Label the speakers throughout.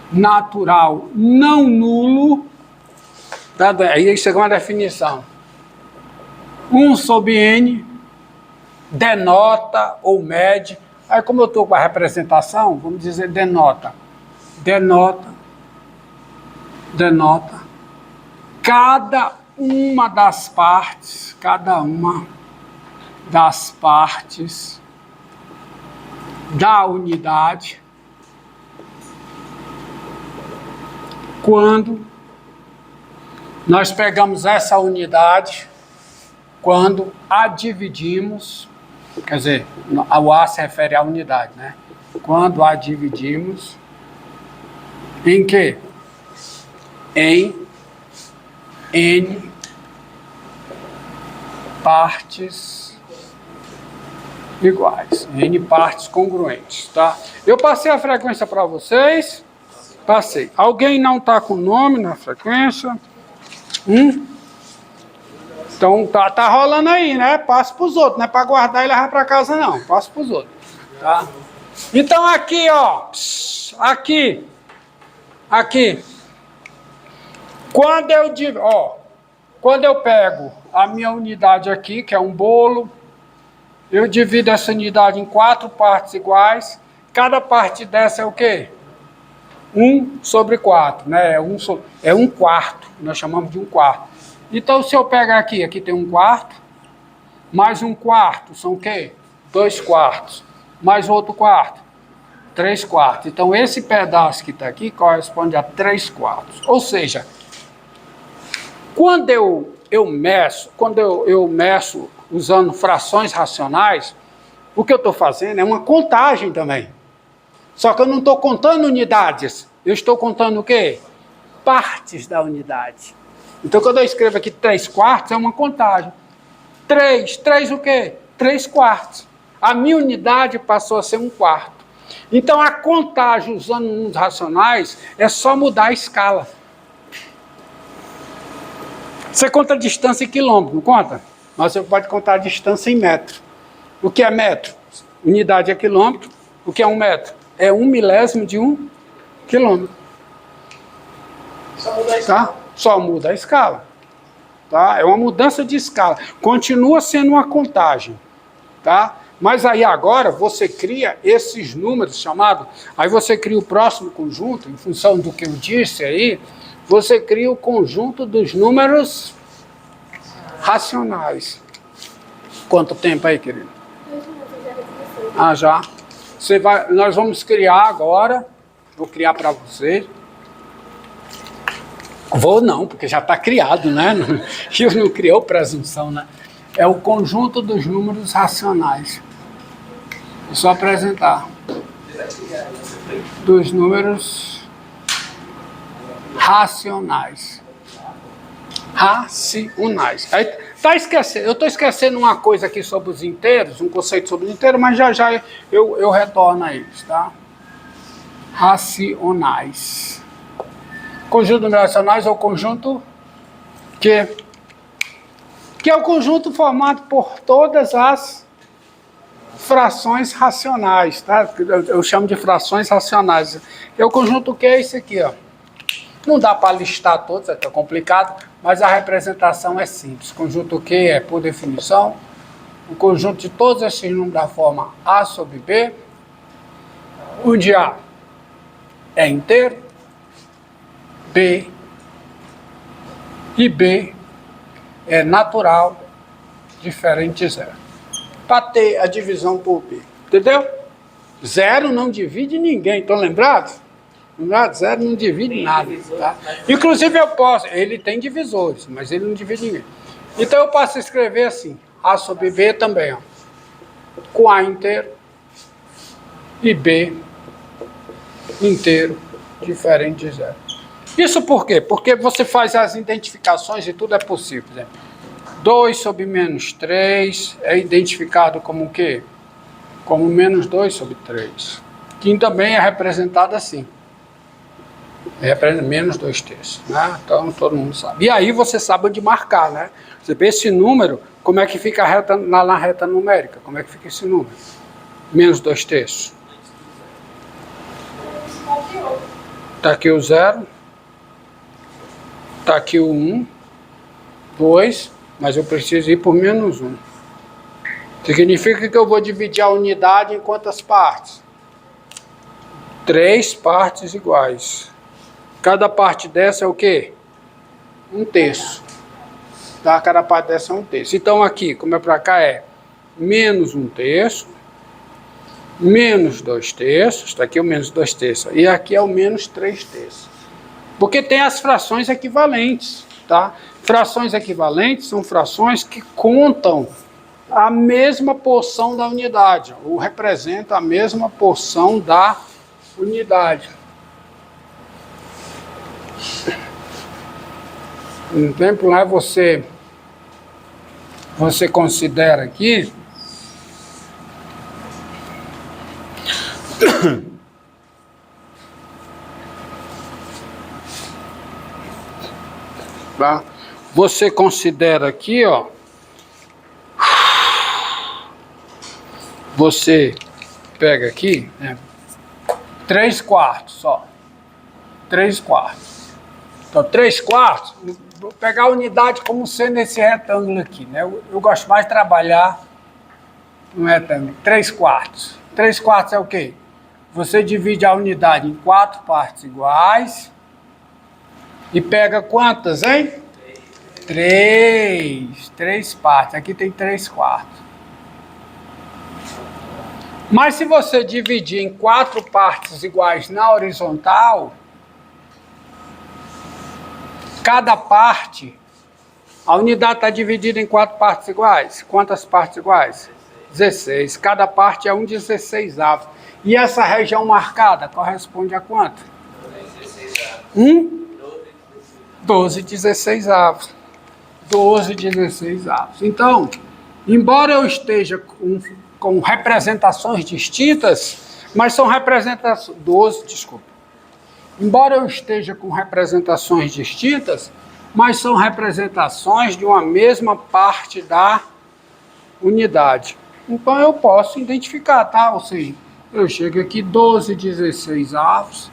Speaker 1: natural não nulo, tá? Aí chega uma definição. 1 sobre n denota ou mede. Aí, como eu estou com a representação, vamos dizer denota. Denota cada uma das partes da unidade quando nós pegamos essa unidade, quando a dividimos, quer dizer, o A se refere à unidade, né? Quando a dividimos em quê? Em N partes iguais, N partes congruentes, tá? Eu passei a frequência para vocês, passei. Alguém não está com nome na frequência? Então tá rolando aí, né? Passa para os outros, não é para guardar e levar para casa não, passa para os outros, tá? Então aqui, ó, aqui, quando eu pego a minha unidade aqui, que é um bolo, eu divido essa unidade em 4 partes iguais, cada parte dessa é o quê? 1 sobre 4, né? É um quarto, nós chamamos de 1/4. Então, se eu pegar aqui tem 1/4, mais 1/4 são o quê? 2/4, mais outro quarto, 3/4. Então, esse pedaço que está aqui corresponde a 3/4. Ou seja, quando eu meço usando frações racionais, o que eu estou fazendo é uma contagem também. Só que eu não estou contando unidades, eu estou contando o quê? Partes da unidade. Então, quando eu escrevo aqui 3/4, é uma contagem. 3 o quê? 3/4. A minha unidade passou a ser 1/4. Então, a contagem usando números racionais é só mudar a escala. Você conta a distância em quilômetro, não conta? Mas você pode contar a distância em metro. O que é metro? Unidade é quilômetro. O que é 1 metro? É 1 milésimo de 1 quilômetro.
Speaker 2: Só muda a escala.
Speaker 1: Tá? Só muda a escala. Tá? É uma mudança de escala. Continua sendo uma contagem. Tá? Mas aí agora você cria esses números chamados... Aí você cria o próximo conjunto, em função do que eu disse aí, você cria o conjunto dos números racionais. Quanto tempo aí, querido? Ah, já. Nós vamos criar agora, vou criar para você. Vou não, porque já está criado, né? Eu não criou presunção, né? É o conjunto dos números racionais. É só apresentar. Dos números racionais. Racionais. Aí, eu estou esquecendo uma coisa aqui sobre os inteiros, um conceito sobre os inteiros, mas já eu retorno a eles, tá? Racionais. Conjunto de números racionais é o conjunto que é o conjunto formado por todas as frações racionais, tá? Eu chamo de frações racionais. É o conjunto que é esse aqui, ó. Não dá para listar todos, é tão complicado, mas a representação é simples. Conjunto Q é, por definição, o conjunto de todos esses números da forma A sobre B, onde A é inteiro, B e B é natural, diferente de zero. Para ter a divisão por B, entendeu? Zero não divide ninguém, estão lembrados? Zero não divide nada, tá? Inclusive eu posso, ele tem divisores, mas ele não divide ninguém. Então eu posso escrever assim, A sobre B também, ó, com A inteiro e B inteiro, diferente de zero. Isso por quê? Porque você faz as identificações e tudo é possível. Por exemplo, 2 sobre menos 3 é identificado como o quê? Como menos 2 sobre 3, que também é representado assim. Menos 2/3, né? Então todo mundo sabe. E aí você sabe onde marcar, né? Você vê esse número, como é que fica a reta, na reta numérica, como é que fica esse número? Menos 2/3. Está aqui o 0. Está aqui o 1. 2. Mas eu preciso ir por menos 1. Significa que eu vou dividir a unidade em quantas partes? 3 partes iguais. Cada parte dessa é o quê? 1/3. Tá? Cada parte dessa é 1/3. Então aqui, como é para cá, é menos 1/3, menos 2/3, está aqui o menos 2/3, e aqui é o menos 3/3. Porque tem as frações equivalentes, tá? Frações equivalentes são frações que contam a mesma porção da unidade, ou representa a mesma porção da unidade. Um exemplo lá você considera aqui tá? Você considera aqui, ó, você pega aqui, né, 3/4 só. 3/4. Então, 3/4, vou pegar a unidade como sendo esse retângulo aqui, né? Eu gosto mais de trabalhar no retângulo. 3/4. 3/4 é o quê? Você divide a unidade em 4 partes iguais e pega quantas, hein? 3. 3 partes. Aqui tem 3/4. Mas se você dividir em 4 partes iguais na horizontal, cada parte, a unidade está dividida em 4 partes iguais. Quantas partes iguais? 16. Cada parte é 1/16. E essa região marcada corresponde a quanto? 12/16. 12/16. Então, embora eu esteja com representações distintas, mas são representações... 12, desculpa. Embora eu esteja com representações distintas, mas são representações de uma mesma parte da unidade. Então eu posso identificar, tá? Ou seja, eu chego aqui 12/16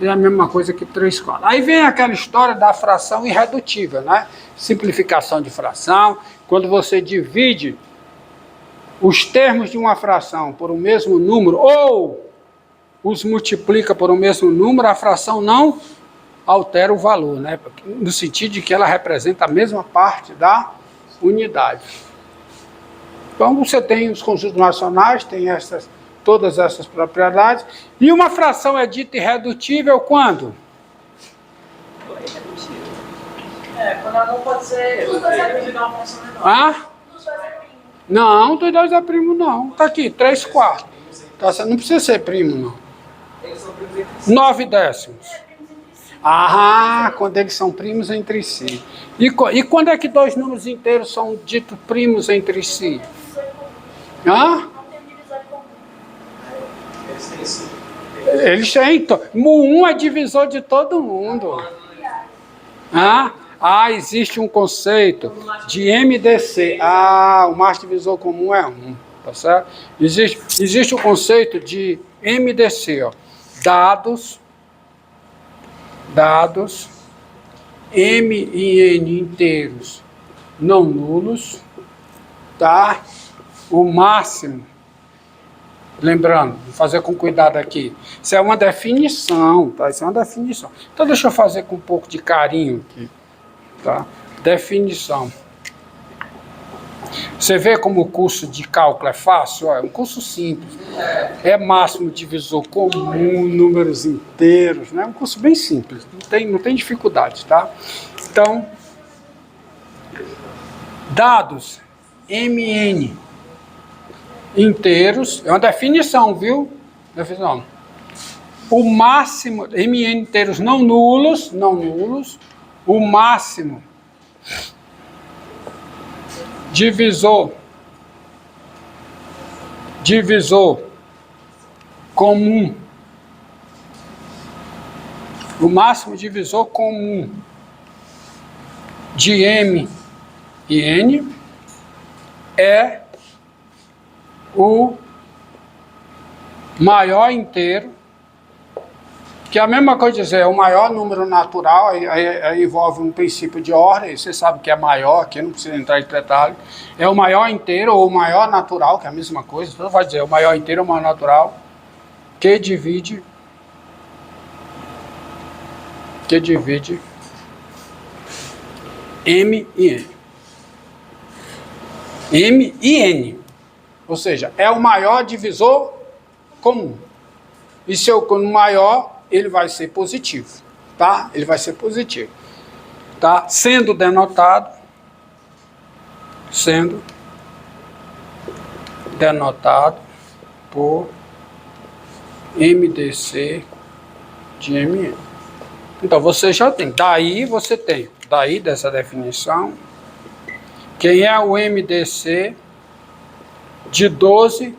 Speaker 1: é a mesma coisa que 3/4. Aí vem aquela história da fração irredutível, né? Simplificação de fração, quando você divide os termos de uma fração por um mesmo número, ou os multiplica por um mesmo número, a fração não altera o valor, né? No sentido de que ela representa a mesma parte da unidade. Então você tem os conjuntos racionais, tem todas essas propriedades, e uma fração é dita irredutível quando?
Speaker 2: Quando ela não pode ser reduzida a uma fração menor.
Speaker 1: Ah? Não, 2 é primo não. Tá aqui, 3/4. Tá, não precisa ser primo não. 9/10. Ah, quando eles são primos entre si. E quando é que 2 números inteiros são ditos primos entre si? Hã? Eles têm. O 1 é divisor de todo mundo. Existe um conceito de MDC. O mais divisor comum é 1. Tá certo? Existe o conceito de MDC, ó. Dados M e N inteiros não nulos, tá? O máximo, lembrando, vou fazer com cuidado aqui, isso é uma definição, tá? Isso é uma definição. Então deixa eu fazer com um pouco de carinho aqui, tá? Definição. Você vê como o curso de cálculo é fácil? É um curso simples. É máximo divisor comum, números inteiros, né? É um curso bem simples, não tem dificuldade, tá? Então, dados MN inteiros, é uma definição, viu? Definição. O máximo, MN inteiros não nulos, o máximo divisor comum, o máximo divisor comum de M e N é o maior inteiro Que é a mesma coisa dizer, o maior número natural, aí envolve um princípio de ordem, você sabe que é maior, aqui não precisa entrar em detalhe, é o maior inteiro ou o maior natural, que é a mesma coisa, você vai dizer o maior inteiro ou o maior natural, que divide M e N. M e N. Ou seja, é o maior divisor comum. E se o maior, ele vai ser positivo, tá? Ele vai ser positivo, tá? Sendo denotado por MDC de MN. Então, você já tem. Daí dessa definição, quem é o MDC de 12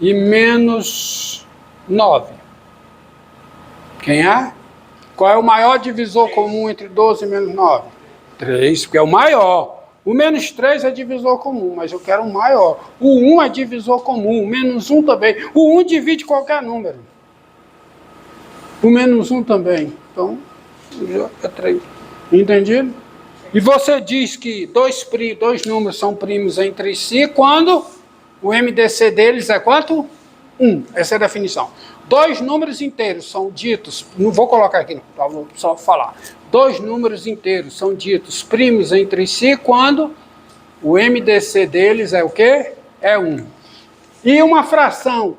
Speaker 1: e menos 9? Quem é? Qual é o maior divisor comum entre 12 e menos 9? 3, porque é o maior. O menos 3 é divisor comum, mas eu quero um maior. O 1 é divisor comum, o menos 1 também. O 1 divide qualquer número. O menos 1 também. Então, é 3. Entendido? E você diz que dois números são primos entre si quando o MDC deles é quanto? 1. Essa é a definição. Dois números inteiros são ditos, não vou colocar aqui não, vou só falar. Dois números inteiros são ditos primos entre si quando o MDC deles é o quê? É 1. E uma fração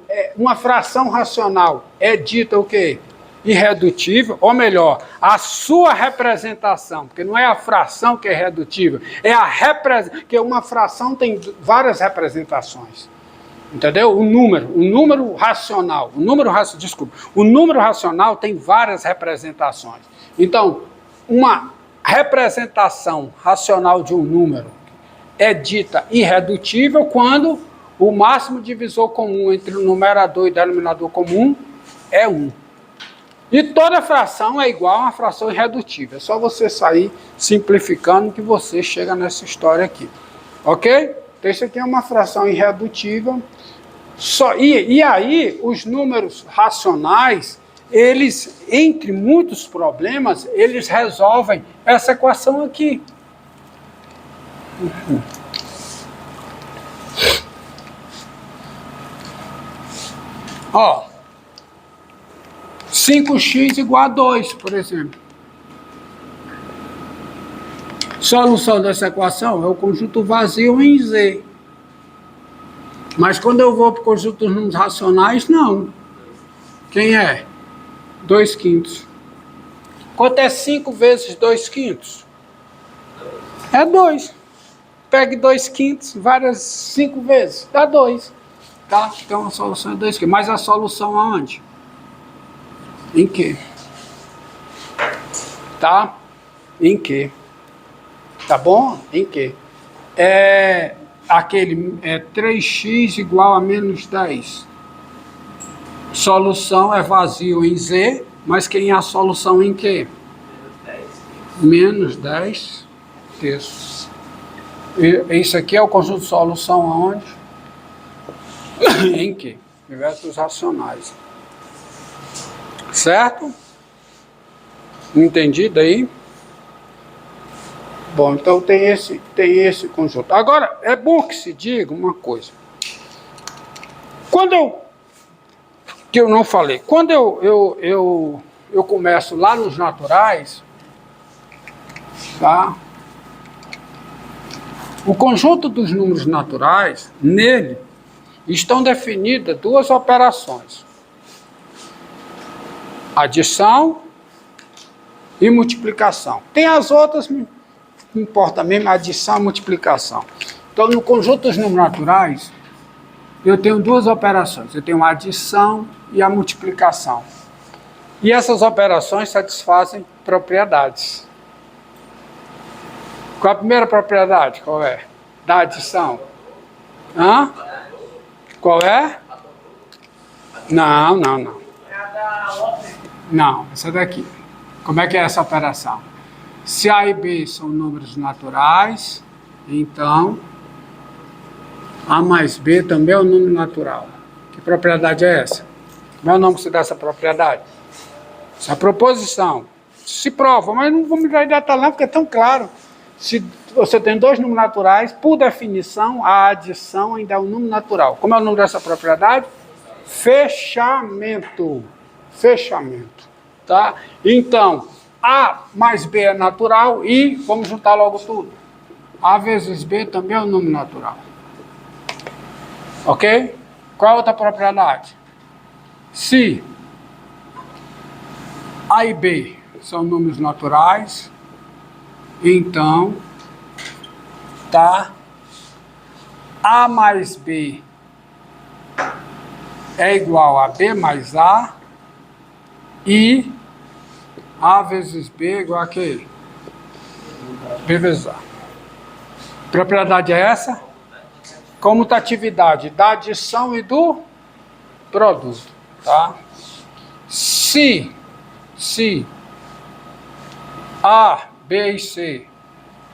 Speaker 1: racional é dita o quê? Irredutível, ou melhor, a sua representação, porque não é a fração que é irredutível, é a representação, porque uma fração tem várias representações. Entendeu? O número racional tem várias representações. Então, uma representação racional de um número é dita irredutível quando o máximo divisor comum entre o numerador e o denominador comum é 1. E toda fração é igual a uma fração irredutível. É só você sair simplificando que você chega nessa história aqui. Ok? Então, isso aqui é uma fração irredutível. E aí, os números racionais, eles, entre muitos problemas, eles resolvem essa equação aqui. Ó, 5x igual a 2, por exemplo. Solução dessa equação é o conjunto vazio em Z. Mas quando eu vou para o conjunto dos números racionais, não. Quem é? 2/5. Quanto é 5 vezes 2/5? É 2. Pegue 2/5 várias 5 vezes, dá 2. Tá? Então a solução é 2/5. Mas a solução aonde? Em que? Tá? Em que? Tá bom? Em que? Aquele 3x igual a menos 10. Solução é vazio em Z, mas quem é a solução em quê? Menos 10 terços. Isso aqui é o conjunto de solução aonde? Em que? Diversos racionais. Certo? Entendido aí? Bom, então tem esse conjunto. Agora, é bom que se diga uma coisa. Que eu não falei, quando eu começo lá nos naturais, tá? O conjunto dos números naturais, nele, estão definidas duas operações. Adição e multiplicação. Tem as outras, não importa mesmo, adição e multiplicação. Então, no conjunto dos números naturais, eu tenho duas operações. Eu tenho a adição e a multiplicação. E essas operações satisfazem propriedades. Qual a primeira propriedade? Qual é? Da adição. Hã? Qual é? Não. Não, essa daqui. Como é que é essa operação? Se A e B são números naturais, então A mais B também é um número natural. Que propriedade é essa? Como é o nome que se dá essa propriedade? Se a proposição se prova, mas não vamos entrar em detalhe não, porque é tão claro. Se você tem dois números naturais, por definição, a adição ainda é um número natural. Como é o nome dessa propriedade? Fechamento. Fechamento. Tá? Então, A mais B é natural e vamos juntar logo tudo. A vezes B também é um número natural. Ok? Qual é a outra propriedade? Se A e B são números naturais, então, tá? A mais B é igual a B mais A e A vezes B é igual a quê? B vezes A. Propriedade é essa? Comutatividade da adição e do produto, tá? Se A, B e C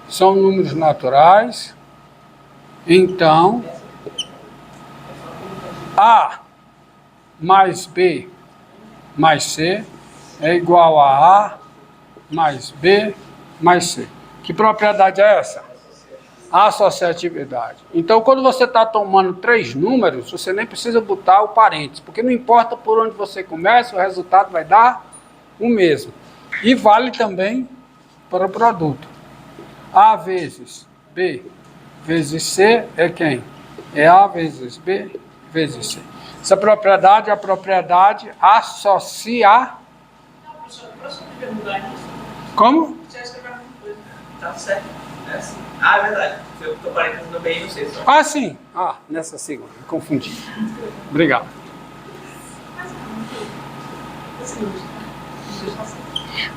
Speaker 1: são números naturais, então A mais B mais C é igual a A mais B mais C. Que propriedade é essa? Associatividade. Então, quando você está tomando três números, você nem precisa botar o parênteses, porque não importa por onde você começa, o resultado vai dar o mesmo. E vale também para o produto. A vezes B vezes C é quem? É A vezes B vezes C. Essa propriedade é a propriedade associar.
Speaker 2: Não, professor, posso perguntar isso?
Speaker 1: Como?
Speaker 2: Você escreveu alguma coisa. Tá certo. É assim. Ah, é verdade. Eu tô parecendo bem, não sei só.
Speaker 1: Ah, sim. Ah, nessa segunda. Me confundi. Obrigado.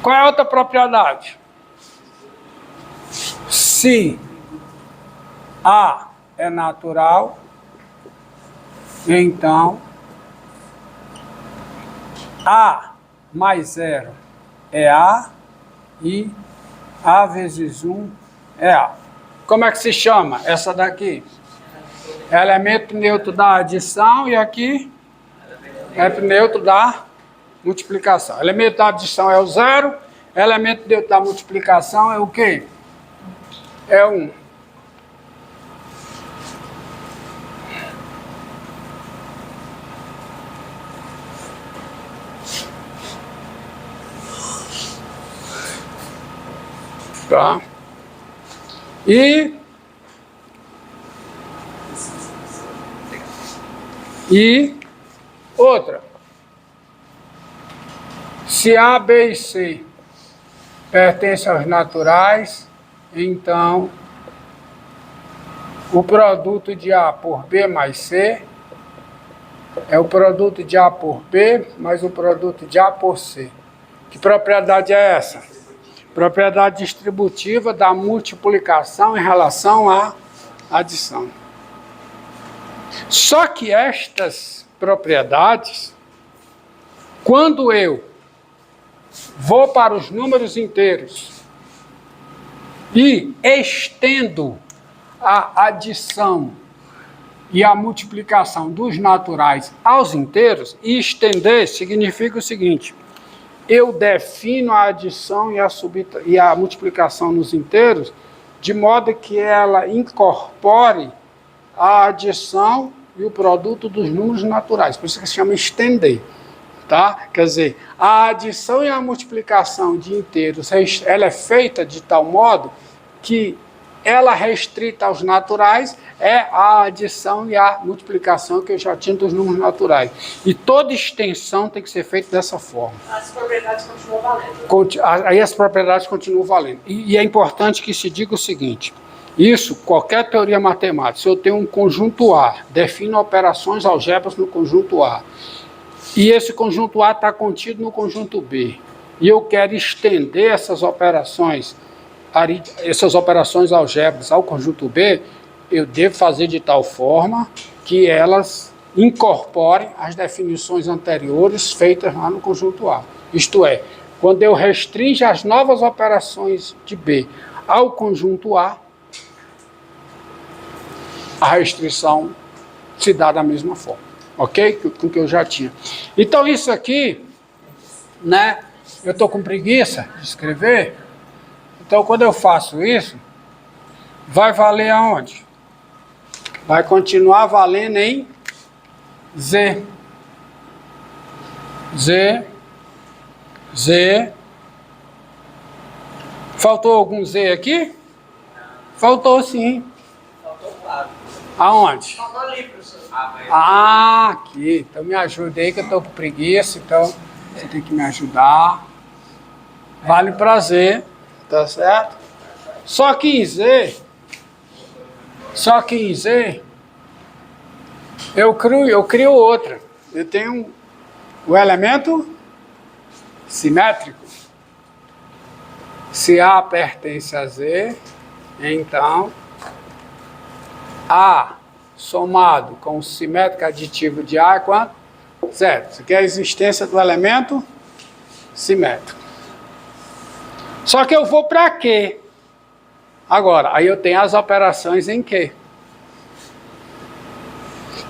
Speaker 1: Qual é a outra propriedade? Se A é natural, então A mais 0 é A e A vezes 1 é A. Como é que se chama essa daqui? Elemento neutro da adição e aqui elemento neutro da multiplicação. Elemento da adição é o 0, elemento neutro da multiplicação é o quê? É 1. Tá? E outra. Se A, B e C pertencem aos naturais, então o produto de A por B mais C é o produto de A por B mais o produto de A por C. Que propriedade é essa? Propriedade distributiva da multiplicação em relação à adição. Só que estas propriedades, quando eu vou para os números inteiros e estendo a adição e a multiplicação dos naturais aos inteiros, e estender significa o seguinte: eu defino a adição e a multiplicação nos inteiros de modo que ela incorpore a adição e o produto dos números naturais. Por isso que se chama estender. Tá? Quer dizer, a adição e a multiplicação de inteiros, ela é feita de tal modo que ela restrita aos naturais é a adição e a multiplicação que eu já tinha dos números naturais. E toda extensão tem que ser feita dessa forma.
Speaker 2: As propriedades continuam valendo.
Speaker 1: Aí as propriedades continuam valendo. E é importante que se diga o seguinte: isso, qualquer teoria matemática, se eu tenho um conjunto A, defino operações algébricas no conjunto A, e esse conjunto A está contido no conjunto B, e eu quero estender essas operações algébricas ao conjunto B, eu devo fazer de tal forma que elas incorporem as definições anteriores feitas lá no conjunto A. Isto é, quando eu restringo as novas operações de B ao conjunto A, a restrição se dá da mesma forma, ok? Com que eu já tinha. Então isso aqui, né, eu estou com preguiça de escrever. Então, quando eu faço isso, vai valer aonde? Vai continuar valendo em Z. Z. Z. Faltou algum Z aqui? Faltou sim.
Speaker 2: Faltou claro.
Speaker 1: Aonde?
Speaker 2: Faltou ali, professor.
Speaker 1: Aqui. Então me ajuda aí que eu estou com preguiça, então você tem que me ajudar. Vale para Z, tá certo? Só que em Z, eu crio outra. Eu tenho o elemento simétrico. Se A pertence a Z, então A somado com o simétrico aditivo de A é quanto? 0. Isso aqui é a existência do elemento simétrico. Só que eu vou para Q. Agora, aí eu tenho as operações em Q.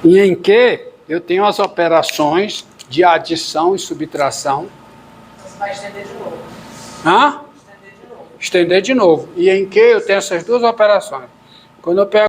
Speaker 1: E em Q, eu tenho as operações de adição e subtração.
Speaker 2: Você vai estender de novo.
Speaker 1: Hã?
Speaker 2: Estender de novo.
Speaker 1: Estender de novo. E em Q eu tenho essas duas operações. Quando eu pego